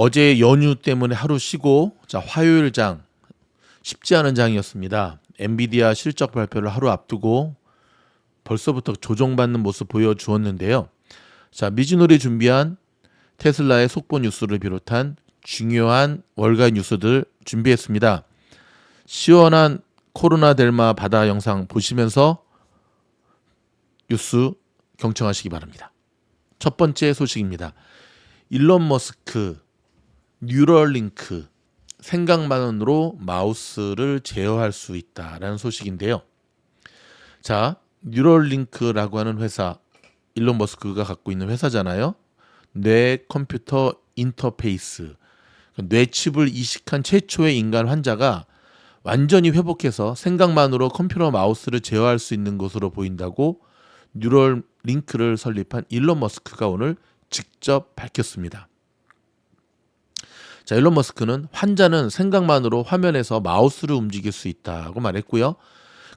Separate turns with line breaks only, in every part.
어제 연휴 때문에 하루 쉬고 화요일 장 쉽지 않은 장이었습니다. 엔비디아 실적 발표를 하루 앞두고 벌써부터 조정받는 모습 보여주었는데요. 미즈노리 준비한 테슬라의 속보 뉴스를 비롯한 중요한 월가 뉴스들 준비했습니다. 시원한 코로나 델마 바다 영상 보시면서 뉴스 경청하시기 바랍니다. 첫 번째 소식입니다. 일론 머스크 뉴럴링크 생각만으로 마우스를 제어할 수 있다라는 소식인데요. 뉴럴링크라고 하는 회사, 일론 머스크가 갖고 있는 회사잖아요. 뇌 컴퓨터 인터페이스, 뇌칩을 이식한 최초의 인간 환자가 완전히 회복해서 생각만으로 컴퓨터 마우스를 제어할 수 있는 것으로 보인다고 뉴럴링크를 설립한 일론 머스크가 오늘 직접 밝혔습니다. 일론 머스크는 환자는 생각만으로 화면에서 마우스를 움직일 수 있다고 말했고요.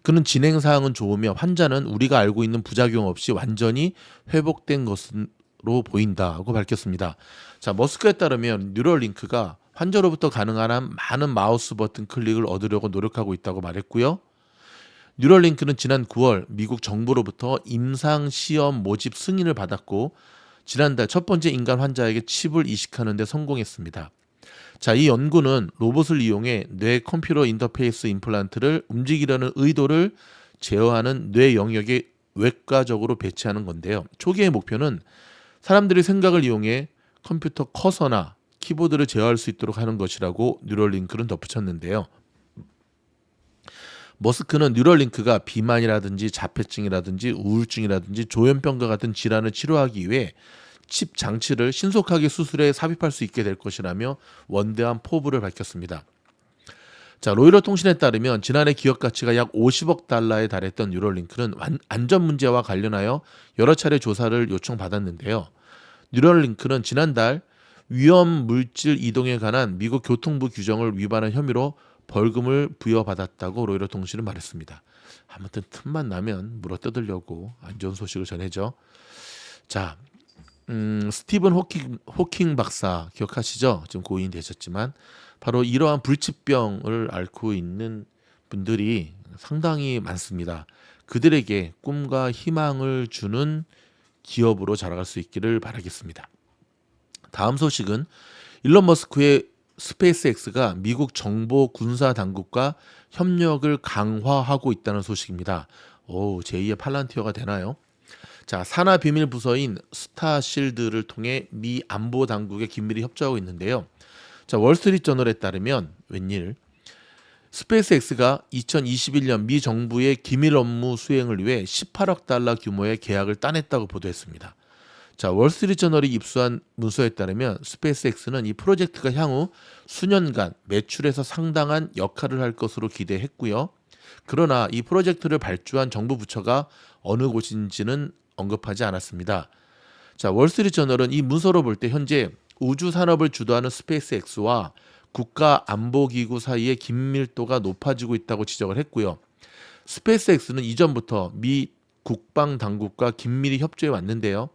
그는 진행사항은 좋으며 환자는 우리가 알고 있는 부작용 없이 완전히 회복된 것으로 보인다고 밝혔습니다. 머스크에 따르면 뉴럴링크가 환자로부터 가능한 한 많은 마우스 버튼 클릭을 얻으려고 노력하고 있다고 말했고요. 뉴럴링크는 지난 9월 미국 정부로부터 임상시험 모집 승인을 받았고 지난달 첫 번째 인간 환자에게 칩을 이식하는 데 성공했습니다. 이 연구는 로봇을 이용해 뇌 컴퓨터 인터페이스 임플란트를 움직이려는 의도를 제어하는 뇌 영역에 외과적으로 배치하는 건데요. 초기의 목표는 사람들의 생각을 이용해 컴퓨터 커서나 키보드를 제어할 수 있도록 하는 것이라고 뉴럴링크는 덧붙였는데요. 머스크는 뉴럴링크가 비만이라든지 자폐증이라든지 우울증이라든지 조현병과 같은 질환을 치료하기 위해 칩 장치를 신속하게 수술에 삽입할 수 있게 될 것이라며 원대한 포부를 밝혔습니다. 로이터 통신에 따르면 지난해 기업 가치가 약 50억 달러에 달했던 뉴럴링크는 안전 문제와 관련하여 여러 차례 조사를 요청받았는데요. 뉴럴링크는 지난달 위험 물질 이동에 관한 미국 교통부 규정을 위반한 혐의로 벌금을 부여받았다고 로이터 통신은 말했습니다. 아무튼 틈만 나면 물어뜯으려고 안 좋은 소식을 전해죠. 스티븐 호킹 박사 기억하시죠? 지금 고인이 되셨지만 바로 이러한 불치병을 앓고 있는 분들이 상당히 많습니다. 그들에게 꿈과 희망을 주는 기업으로 자라갈 수 있기를 바라겠습니다. 다음 소식은 일론 머스크의 스페이스X가 미국 정보 군사 당국과 협력을 강화하고 있다는 소식입니다. 제2의 팔란티어가 되나요? 산하 비밀 부서인 스타실드를 통해 미 안보 당국에 긴밀히 협조하고 있는데요. 월스트리트 저널에 따르면 웬일 스페이스X가 2021년 미 정부의 기밀 업무 수행을 위해 18억 달러 규모의 계약을 따냈다고 보도했습니다. 월스트리트 저널이 입수한 문서에 따르면 스페이스X는 이 프로젝트가 향후 수년간 매출에서 상당한 역할을 할 것으로 기대했고요. 그러나 이 프로젝트를 발주한 정부 부처가 어느 곳인지는 언급하지 않았습니다. 월스트리트 저널은 이 문서로 볼 때 현재 우주 산업을 주도하는 스페이스X와 국가안보기구 사이의 긴밀도가 높아지고 있다고 지적을 했고요. 스페이스X는 이전부터 미 국방당국과 긴밀히 협조해 왔는데요.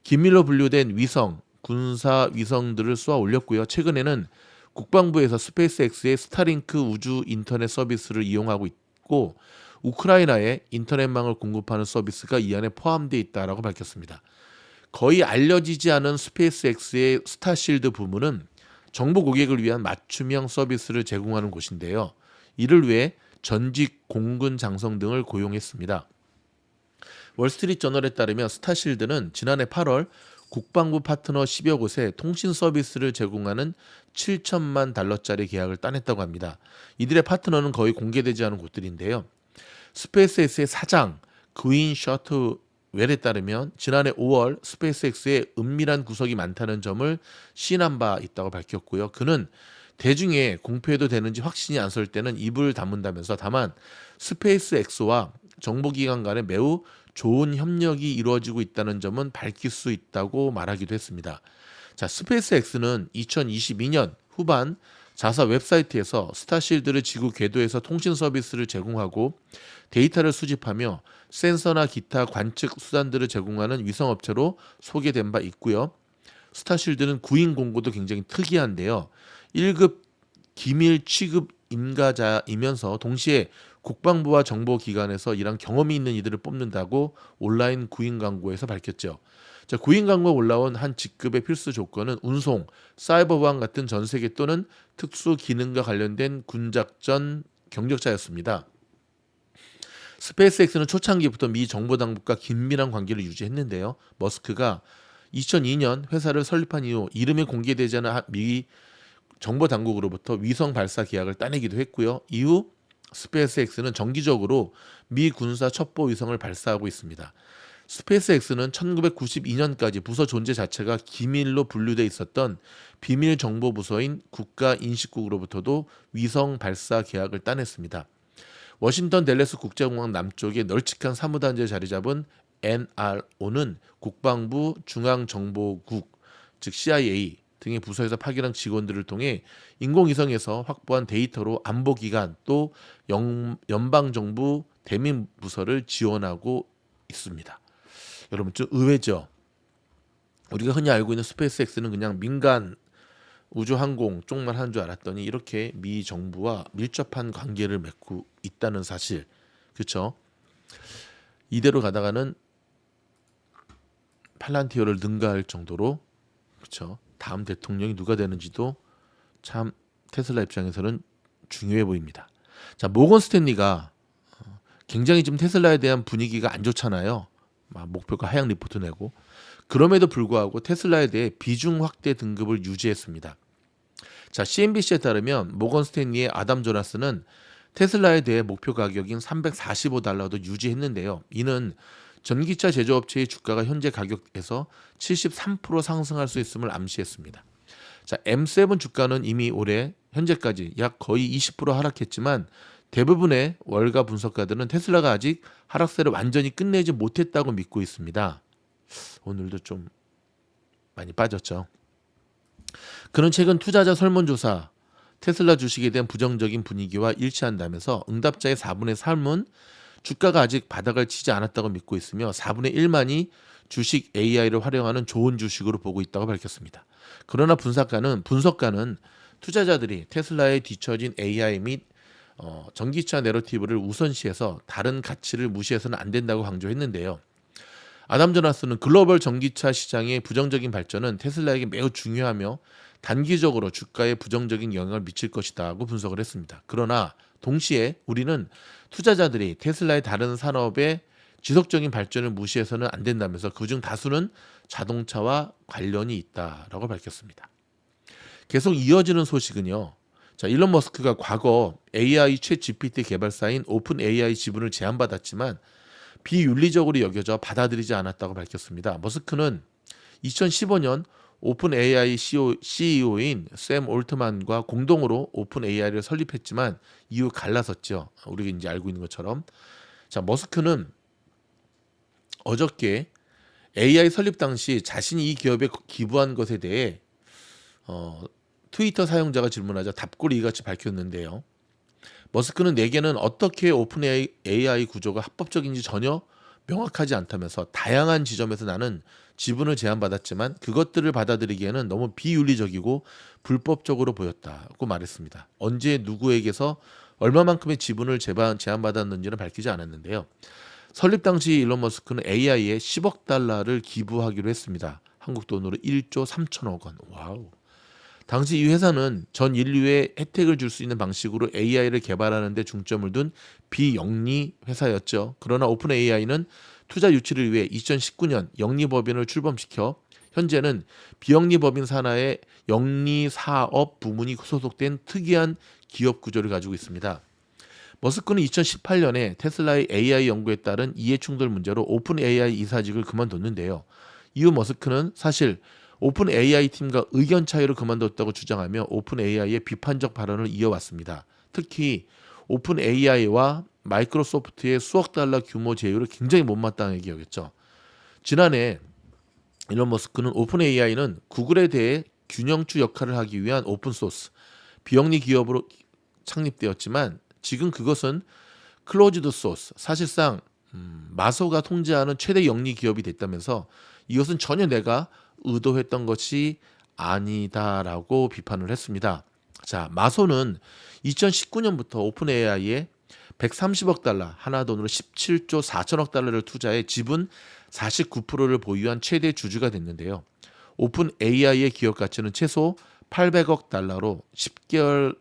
기밀로 분류된 위성, 군사 위성들을 쏘아 올렸고요. 최근에는 국방부에서 스페이스X의 스타링크 우주 인터넷 서비스를 이용하고 있고 우크라이나에 인터넷망을 공급하는 서비스가 이 안에 포함되어 있다고 밝혔습니다. 거의 알려지지 않은 스페이스X의 스타실드 부문은 정부 고객을 위한 맞춤형 서비스를 제공하는 곳인데요. 이를 위해 전직 공군 장성 등을 고용했습니다. 월스트리트 저널에 따르면 스타실드는 지난해 8월 국방부 파트너 10여 곳에 통신 서비스를 제공하는 7천만 달러짜리 계약을 따냈다고 합니다. 이들의 파트너는 거의 공개되지 않은 곳들인데요. 스페이스X의 사장 그윈 셔트웰에 따르면 지난해 5월 스페이스X에 은밀한 구석이 많다는 점을 시인한 바 있다고 밝혔고요. 그는 대중에 공표해도 되는지 확신이 안 설 때는 입을 다문다면서 다만 스페이스X와 정보기관 간에 매우 좋은 협력이 이루어지고 있다는 점은 밝힐 수 있다고 말하기도 했습니다. 스페이스X는 2022년 후반 자사 웹사이트에서 스타실드를 지구 궤도에서 통신 서비스를 제공하고 데이터를 수집하며 센서나 기타 관측 수단들을 제공하는 위성업체로 소개된 바 있고요. 스타쉴드는 구인 공고도 굉장히 특이한데요. 1급 기밀 취급 임가자이면서 동시에 국방부와 정보기관에서 일한 경험이 있는 이들을 뽑는다고 온라인 구인 광고에서 밝혔죠. 자, 구인 광고에 올라온 한 직급의 필수 조건은 운송, 사이버 보안 같은 전 세계 또는 특수 기능과 관련된 군작전 경력자였습니다. 스페이스X는 초창기부터 미 정보당국과 긴밀한 관계를 유지했는데요. 머스크가 2002년 회사를 설립한 이후 이름이 공개되지 않은 미 정보당국으로부터 위성 발사 계약을 따내기도 했고요. 이후 스페이스X는 정기적으로 미 군사 첩보 위성을 발사하고 있습니다. 스페이스X는 1992년까지 부서 존재 자체가 기밀로 분류돼 있었던 비밀 정보 부서인 국가인식국으로부터도 위성 발사 계약을 따냈습니다. 워싱턴 댈러스 국제공항 남쪽에 널찍한 사무단지에 자리 잡은 NRO는 국방부 중앙정보국, 즉 CIA 등의 부서에서 파견한 직원들을 통해 인공위성에서 확보한 데이터로 안보기관 또 연방정부 대민부서를 지원하고 있습니다. 여러분 좀 의외죠. 우리가 흔히 알고 있는 스페이스X는 그냥 민간 우주항공 쪽만 하는 줄 알았더니 이렇게 미 정부와 밀접한 관계를 맺고 있다는 사실, 그렇죠? 이대로 가다가는 팔란티어를 능가할 정도로, 그렇죠? 다음 대통령이 누가 되는지도 참 테슬라 입장에서는 중요해 보입니다. 자, 모건 스탠리가 굉장히 지금 테슬라에 대한 분위기가 안 좋잖아요. 목표가 하향 리포트 내고, 그럼에도 불구하고 테슬라에 대해 비중 확대 등급을 유지했습니다. 자, CNBC에 따르면 모건 스탠리의 아담 조나스는 테슬라에 대해 목표 가격인 $345도 유지했는데요. 이는 전기차 제조업체의 주가가 현재 가격에서 73% 상승할 수 있음을 암시했습니다. 자, M7 주가는 이미 올해 현재까지 약 거의 20% 하락했지만 대부분의 월가 분석가들은 테슬라가 아직 하락세를 완전히 끝내지 못했다고 믿고 있습니다. 오늘도 좀 많이 빠졌죠. 그는 최근 투자자 설문조사 테슬라 주식에 대한 부정적인 분위기와 일치한다면서 응답자의 4분의 3은 주가가 아직 바닥을 치지 않았다고 믿고 있으며 4분의 1만이 주식 AI를 활용하는 좋은 주식으로 보고 있다고 밝혔습니다. 그러나 분석가는 투자자들이 테슬라에 뒤처진 AI 및 전기차 내러티브를 우선시해서 다른 가치를 무시해서는 안 된다고 강조했는데요. 아담 조나스는 글로벌 전기차 시장의 부정적인 발전은 테슬라에게 매우 중요하며 단기적으로 주가에 부정적인 영향을 미칠 것이다고 분석을 했습니다. 그러나 동시에 우리는 투자자들이 테슬라의 다른 산업의 지속적인 발전을 무시해서는 안 된다면서 그중 다수는 자동차와 관련이 있다라고 밝혔습니다. 계속 이어지는 소식은요. 자, 일론 머스크가 과거 AI 챗 GPT 개발사인 오픈 AI 지분을 제한받았지만 비윤리적으로 여겨져 받아들이지 않았다고 밝혔습니다. 머스크는 2015년 오픈 AI CEO인 샘 올트만과 공동으로 오픈 AI를 설립했지만 이후 갈라섰죠. 우리가 이제 알고 있는 것처럼. 자, 머스크는 어저께 AI 설립 당시 자신이 이 기업에 기부한 것에 대해 트위터 사용자가 질문하자 답글을 이같이 밝혔는데요. 머스크는 내게는 어떻게 오픈 AI 구조가 합법적인지 전혀 명확하지 않다면서 다양한 지점에서 나는 지분을 제한받았지만 그것들을 받아들이기에는 너무 비윤리적이고 불법적으로 보였다고 말했습니다. 언제 누구에게서 얼마만큼의 지분을 제한받았는지는 밝히지 않았는데요. 설립 당시 일론 머스크는 AI에 10억 달러를 기부하기로 했습니다. 한국 돈으로 1조 3천억 원. 와우. 당시 이 회사는 전 인류에 혜택을 줄 수 있는 방식으로 AI를 개발하는 데 중점을 둔 비영리 회사였죠. 그러나 오픈 AI는 투자 유치를 위해 2019년 영리법인을 출범시켜 현재는 비영리법인 산하의 영리사업 부문이 소속된 특이한 기업 구조를 가지고 있습니다. 머스크는 2018년에 테슬라의 AI 연구에 따른 이해충돌 문제로 오픈 AI 이사직을 그만뒀는데요. 이후 머스크는 사실 오픈 AI 팀과 의견 차이로 그만뒀다고 주장하며 오픈 AI의 비판적 발언을 이어왔습니다. 특히 오픈 AI와 마이크로소프트의 수억 달러 규모 제휴를 굉장히 못마땅하게 여겼죠. 지난해 일론 머스크는 오픈 AI는 구글에 대해 균형추 역할을 하기 위한 오픈소스 비영리 기업으로 창립되었지만 지금 그것은 클로즈드 소스, 사실상 마소가 통제하는 최대 영리 기업이 됐다면서 이것은 전혀 내가 의도했던 것이 아니다라고 비판을 했습니다. 자, 마소는 2019년부터 오픈 AI에 130억 달러, 하나 돈으로 17조 4천억 달러를 투자해 지분 49%를 보유한 최대 주주가 됐는데요. 오픈 AI의 기업 가치는 최소 800억 달러로 10개월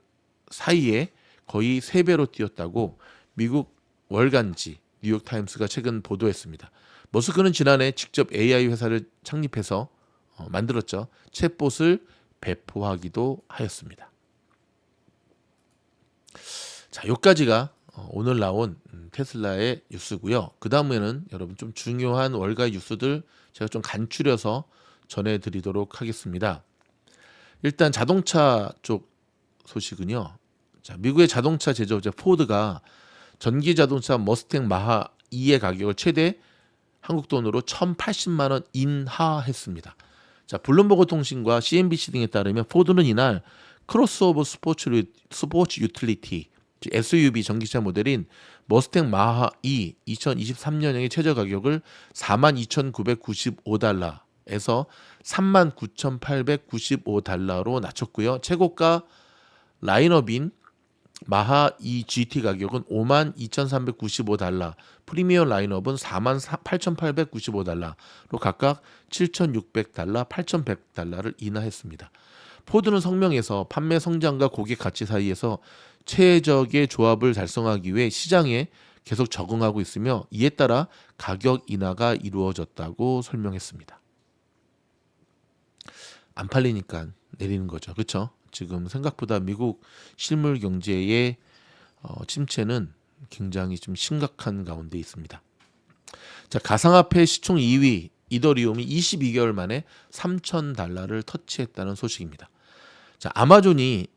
사이에 거의 3배로 뛰었다고 미국 월간지 뉴욕타임스가 최근 보도했습니다. 머스크는 지난해 직접 AI 회사를 창립해서 만들었죠. 챗봇을 배포하기도 하였습니다. 자, 여기까지가 오늘 나온 테슬라의 뉴스고요. 그 다음에는 여러분 좀 중요한 월가의 뉴스들 제가 좀 간추려서 전해드리도록 하겠습니다. 일단 자동차 쪽 소식은요. 자, 미국의 자동차 제조업체 포드가 전기 자동차 머스탱 마하 2의 가격을 최대 한국 돈으로 1,080만 원 인하했습니다. 자, 블룸버그 통신과 CNBC 등에 따르면 포드는 이날 크로스오버 스포츠 유틸리티 SUV 전기차 모델인 머스탱 마하 2 2023년형의 최저 가격을 42,995달러에서 39,895달러로 낮췄고요. 최고가 라인업인 마하 2 GT 가격은 52,395달러, 프리미엄 라인업은 48,895달러로 각각 7,600달러, 8,100달러를 인하했습니다. 포드는 성명에서 판매 성장과 고객 가치 사이에서 최적의 조합을 달성하기 위해 시장에 계속 적응하고 있으며 이에 따라 가격 인하가 이루어졌다고 설명했습니다. 안 팔리니까 내리는 거죠. 그렇죠? 지금 생각보다 미국 실물 경제의 침체는 굉장히 좀 심각한 가운데 있습니다. 자, 가상화폐 시총 2위 이더리움이 22개월 만에 3,000달러를 터치했다는 소식입니다. 자, 아마존이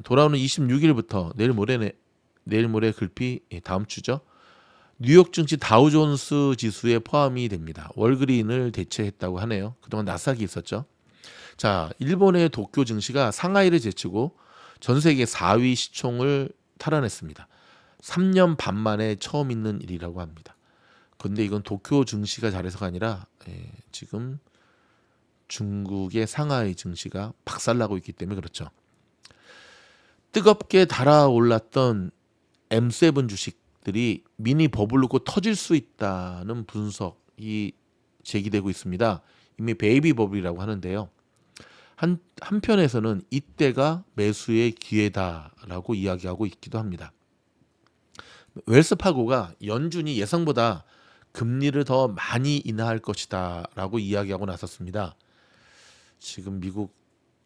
돌아오는 26일부터 내일 모레 글피 다음 주죠. 뉴욕 증시 다우존스 지수에 포함이 됩니다. 월그린을 대체했다고 하네요. 그동안 나스닥이 있었죠. 자, 일본의 도쿄 증시가 상하이를 제치고 전 세계 4위 시총을 탈환했습니다. 3년 반 만에 처음 있는 일이라고 합니다. 그런데 이건 도쿄 증시가 잘해서가 아니라 지금 중국의 상하이 증시가 박살나고 있기 때문에 그렇죠. 뜨겁게 달아올랐던 M7 주식들이 미니 버블로 터질 수 있다는 분석이 제기되고 있습니다. 이미 베이비 버블이라고 하는데요. 한편에서는 이때가 매수의 기회다라고 이야기하고 있기도 합니다. 웰스파고가 연준이 예상보다 금리를 더 많이 인하할 것이다라고 이야기하고 나섰습니다. 지금 미국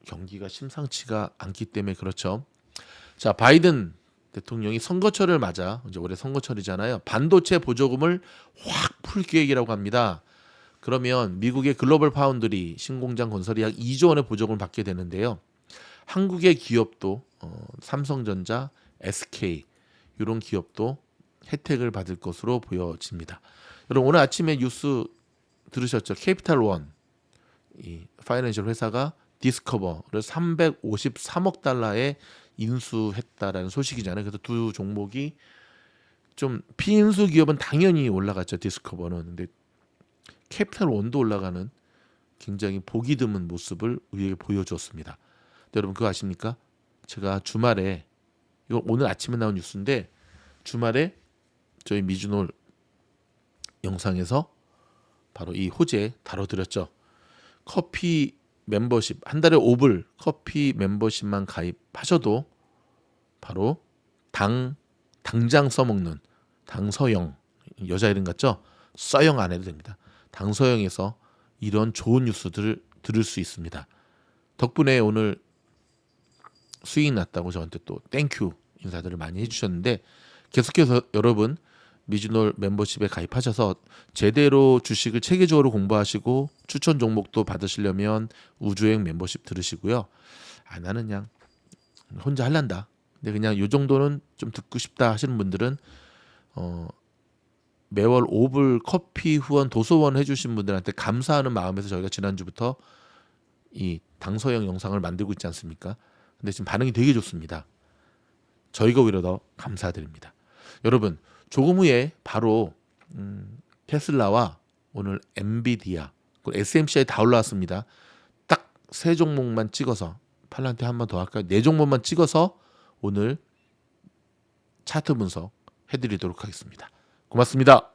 경기가 심상치가 않기 때문에 그렇죠. 자, 바이든 대통령이 선거철을 맞아 이제 올해 선거철이잖아요. 반도체 보조금을 확 풀 계획이라고 합니다. 그러면 미국의 글로벌 파운드리 신공장 건설이 약 2조 원의 보조금을 받게 되는데요. 한국의 기업도 삼성전자, SK 이런 기업도 혜택을 받을 것으로 보여집니다. 여러분 오늘 아침에 뉴스 들으셨죠? 캐피탈원 이 파이낸셜 회사가 디스커버를 353억 달러에 인수했다라는 소식이잖아요. 그래서 두 종목이 좀 피인수 기업은 당연히 올라갔죠. 디스커버는. 근데 캐피탈원도 올라가는 굉장히 보기 드문 모습을 우리에게 보여주었습니다. 여러분 그거 아십니까? 제가 주말에 이거 오늘 아침에 나온 뉴스인데 주말에 저희 미주놀 영상에서 바로 이 호재 다뤄드렸죠. 커피 멤버십 한 달에 5불 커피 멤버십만 가입하셔도 바로 당장 써먹는 당서영 여자 이름 같죠? 써영 안 해도 됩니다. 당서영에서 이런 좋은 뉴스들을 들을 수 있습니다. 덕분에 오늘 수익 났다고 저한테 또 땡큐 인사들을 많이 해주셨는데 계속해서 여러분 미주놀 멤버십에 가입하셔서 제대로 주식을 체계적으로 공부하시고 추천 종목도 받으시려면 우주행 멤버십 들으시고요. 나는 그냥 혼자 할란다. 근데 그냥 요 정도는 좀 듣고 싶다 하시는 분들은 매월 5불 커피 후원 도서원 해주신 분들한테 감사하는 마음에서 저희가 지난주부터 이 당서영 영상을 만들고 있지 않습니까? 근데 지금 반응이 되게 좋습니다. 저희가 오히려 더 감사드립니다. 여러분 조금 후에 바로 테슬라와 오늘 엔비디아 SMCI 다 올라왔습니다. 딱 세 종목만 찍어서 팔란테 한 번 더 할까요? 네 종목만 찍어서 오늘 차트 분석 해드리도록 하겠습니다. 고맙습니다.